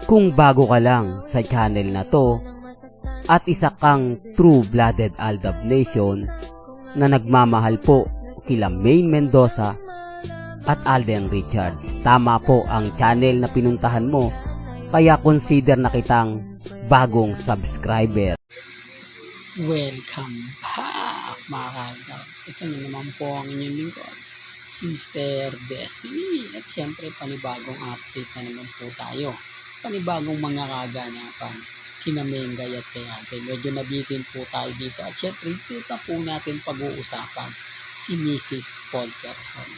Kung bago ka lang sa channel na to at isa kang true-blooded Aldab Nation na nagmamahal po kila Maine Mendoza at Alden Richards, tama po ang channel na pinuntahan mo, kaya consider na kitang bagong subscriber. Welcome back mga Aldab. Ito na naman po ang inyong lingkod, si Mr. Destiny. At siyempre panibagong update na naman po tayo. Panibagong mga kaganapan kina Mengay at kay Alden. Medyo nabitin po tayo dito. At siyempre dito na po natin pag-uusapan si Mrs. Polkerson.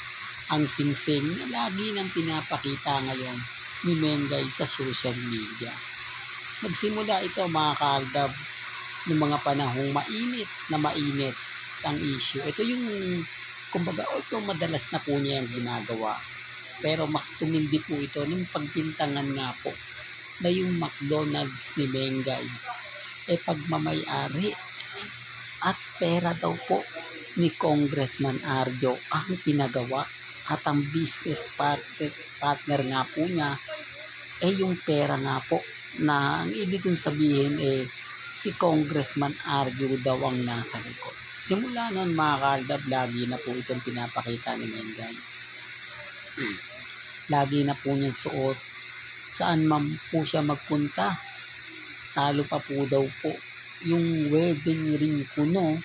Ang singsing na lagi nang pinapakita ngayon ni Mengay sa social media. Nagsimula ito mga Aldab ng mga panahong mainit ang issue. Ito yung kumbaga ito madalas na po niya yung ginagawa. Pero mas tumindi po ito nung pagbintangan nga po na yung McDonald's ni Mengay pagmamay-ari at pera daw po ni Congressman Arjo ang pinagawa, at ang business partner nga po niya yung pera nga po, na ang ibig kong sabihin si Congressman Arjo daw ang nasa likod. Simula noon mga Aldab, lagi na po itong pinapakita ni Mengay. Lagi na po niyang suot, saan man po siya magpunta. Talo pa po daw po yung wedding ring kuno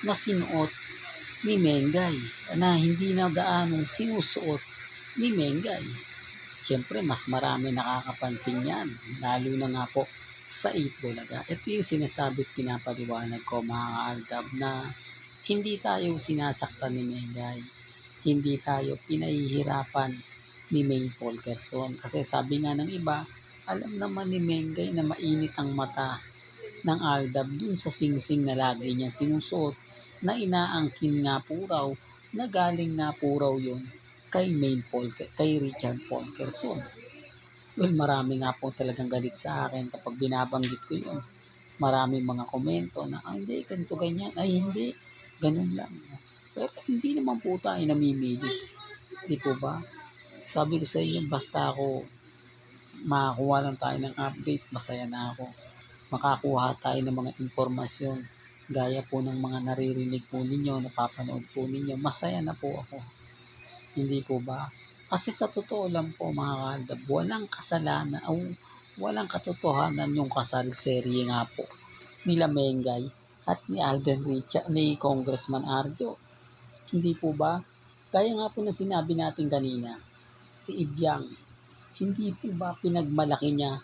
na sinuot ni Mengay, na hindi na gaanong sinusuot ni Mengay. Siyempre mas marami nakakapansin yan, lalo na nga po sa Itbulaga. Ito yung sinasabi at pinapaliwanag ko mga Aldab, na hindi tayo sinasaktan ni Mengay, hindi tayo pinahihirapan ni Maine Polkerson. Kasi sabi nga ng iba, alam naman ni Mengay na mainit ang mata ng Aldab dun sa singsing na lagi niya sinusuot, na inaangkin nga po raw, na galing nga po raw yun kay Richard Polkerson. Well, marami nga po talagang galit sa akin kapag binabanggit ko yun. Maraming mga komento na hindi, ganito ganyan, ay hindi, ganun lang. Pero hindi naman po tayo namimilit, di po ba? Sabi ko sa inyo, basta ako makakuha lang tayo ng update, masaya na ako. Makakuha tayo ng mga impormasyon gaya po ng mga naririnig po ninyo, napapanood po ninyo, masaya na po ako. Hindi po ba? Kasi sa totoo lang po mga Aldab, walang kasalanan o walang katotohanan yung kasal serye nga po nila Mengay at ni Alden Richards, ni Congressman Arjo. Hindi po ba? Kaya nga po na sinabi natin kanina, si Ibyang, hindi po ba pinagmalaki niya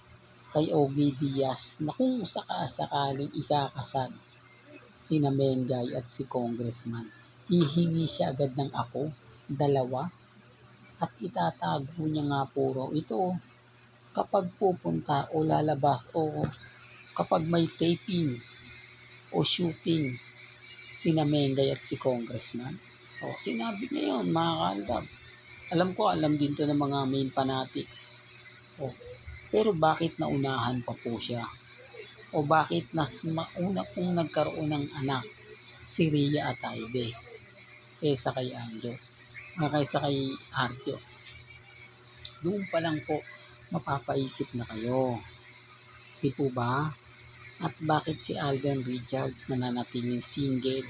kay Ogie Diaz na kung sakasakaling ikakasal sina Mengay at si Congressman, hihingi siya agad ng apo, 2, at itatago niya nga puro ito kapag pupunta o lalabas o kapag may taping o shooting sina Mengay at si Congressman. O sinabi niya yun mga Aldab. Alam din to ng mga main fanatics. Pero bakit naunahan pa po siya? O bakit mauna pong nagkaroon ng anak si Rhea at Aide kaysa kay Arjo? Doon pa lang po mapapaisip na kayo, di po ba? At bakit si Alden Richards nananatiling single?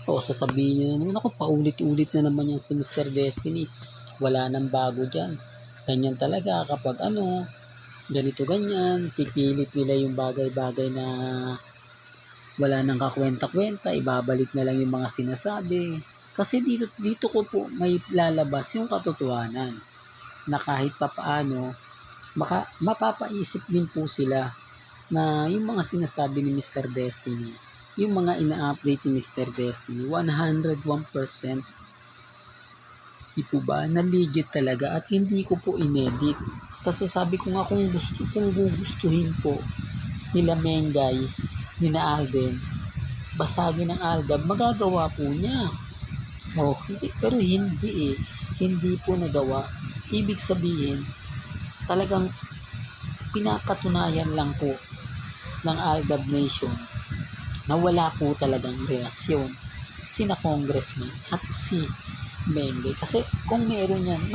O sasabihin nyo na naman, ako paulit-ulit na naman yan si Mr. Destiny, wala nang bago dyan, ganyan talaga kapag ganito ganyan, pipilit nila yung bagay-bagay na wala nang kakwenta-kwenta, ibabalik na lang yung mga sinasabi. Kasi dito ko po may lalabas yung katotohanan, na kahit papaano mapapaisip din po sila na yung mga sinasabi ni Mr. Destiny, yung mga ina-update ni Mr. Destiny, 101% di po ba, na legit talaga at hindi ko po inedit. Kasi sabi ko nga, kung gugustuhin po nila Mengay, nila Alden, basagin ng Aldab, magagawa po niya. Hindi, pero hindi po nagawa. Ibig sabihin, talagang pinapatunayan lang po ng Aldab Nation na wala po talagang relasyon sina Congressman at si Mengay. Kasi kung meron yan,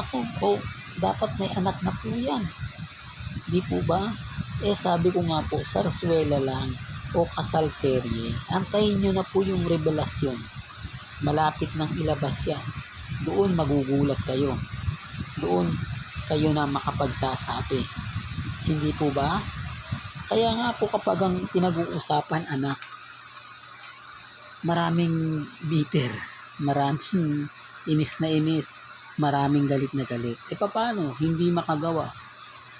dapat may anak na po yan. Di po ba? Sabi ko nga po, sarsuela lang o kasal serye. Antayin nyo na po yung revelasyon. Malapit nang ilabas yan. Doon magugulat kayo. Doon kayo na makapagsasabi. Hindi po ba? Kaya nga po kapag ang pinag-uusapan anak, maraming bitter, maraming inis na inis, maraming galit na galit. Paano? Hindi makagawa.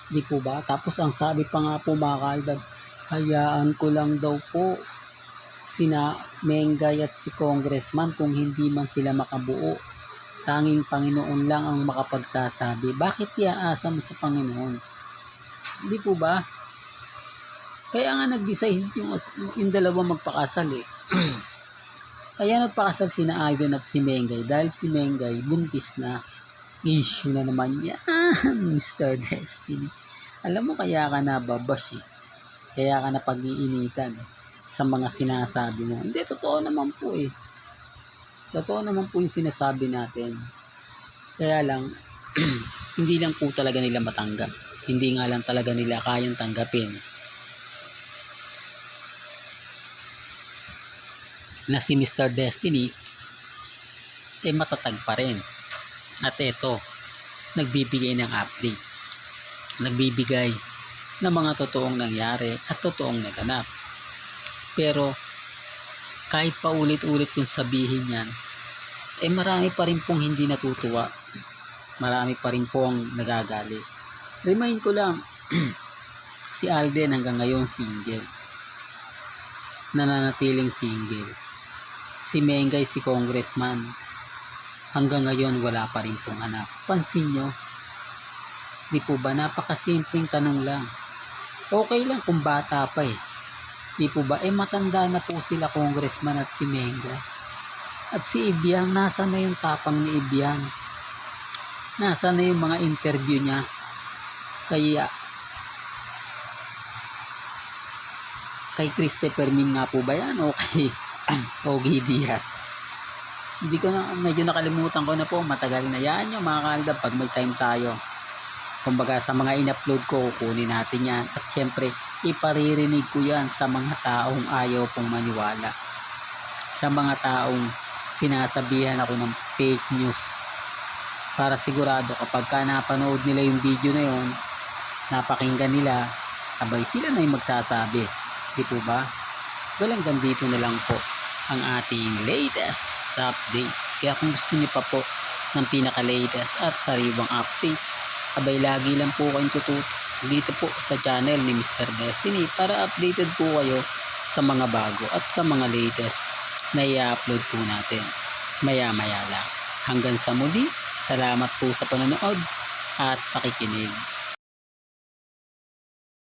Di po ba? Tapos ang sabi pa nga po mga kaaldab, hayaan ko lang daw po sina Mengay at si Congressman kung hindi man sila makabuo. Tanging Panginoon lang ang makapagsasabi. Bakit iaasa mo sa Panginoon? Di po ba? Kaya nga nag-decide yung dalawa magpakasal eh. Kaya nagpakasal sina Aiden at si Mengay dahil si Mengay buntis na. Issue na naman yan, Mr. Destiny. Alam mo kaya ka nababash eh. Kaya ka na pag-iinitan eh, sa mga sinasabi mo. Hindi, totoo naman po eh. Totoo naman po yung sinasabi natin. Kaya lang, hindi lang po talaga nila matanggap. Hindi nga lang talaga nila kayang tanggapin na si Mr. Destiny matatag pa rin. At eto, nagbibigay ng update. Nagbibigay ng mga totoong nangyari at totoong naganap. Pero, kahit pa ulit-ulit kung sabihin yan, marami pa rin pong hindi natutuwa. Marami pa rin pong nagagalit. Remind ko lang, si Alden hanggang ngayon single. Nananatiling single. Si Mengay, si Congressman, hanggang ngayon wala pa rin pong anak. Pansin nyo? Di po ba? Napakasimpleng tanong lang. Okay lang kung bata pa eh. Di po ba? Matanda na po sila Congressman at si Mengay. At si Ibiang, nasa na yung tapang ni Ibiang? Nasa na yung mga interview niya? Kay Christopher Min nga po ba yan? O kay Ogie Diaz? Hindi ko na, medyo nakalimutan ko na po, matagal na yan yung mga kaaldab pag may time tayo. Kumbaga sa mga in-upload ko, kunin natin yan. At syempre, iparirinig ko yan sa mga taong ayaw pong maniwala. Sa mga taong sinasabihan ako ng fake news. Para sigurado kapag ka napanood nila yung video na yun, napakinggan nila, abay sila na yung magsasabi. Di po ba? Well, hanggang dito na lang po ang ating latest updates. Kaya kung gusto niyo pa po ng pinaka-latest at sariwang update, abay lagi lang po kayong tututo dito po sa channel ni Mr. Destiny para updated po kayo sa mga bago at sa mga latest na i-upload po natin maya-maya lang. Hanggang sa muli, salamat po sa panonood at pakikinig.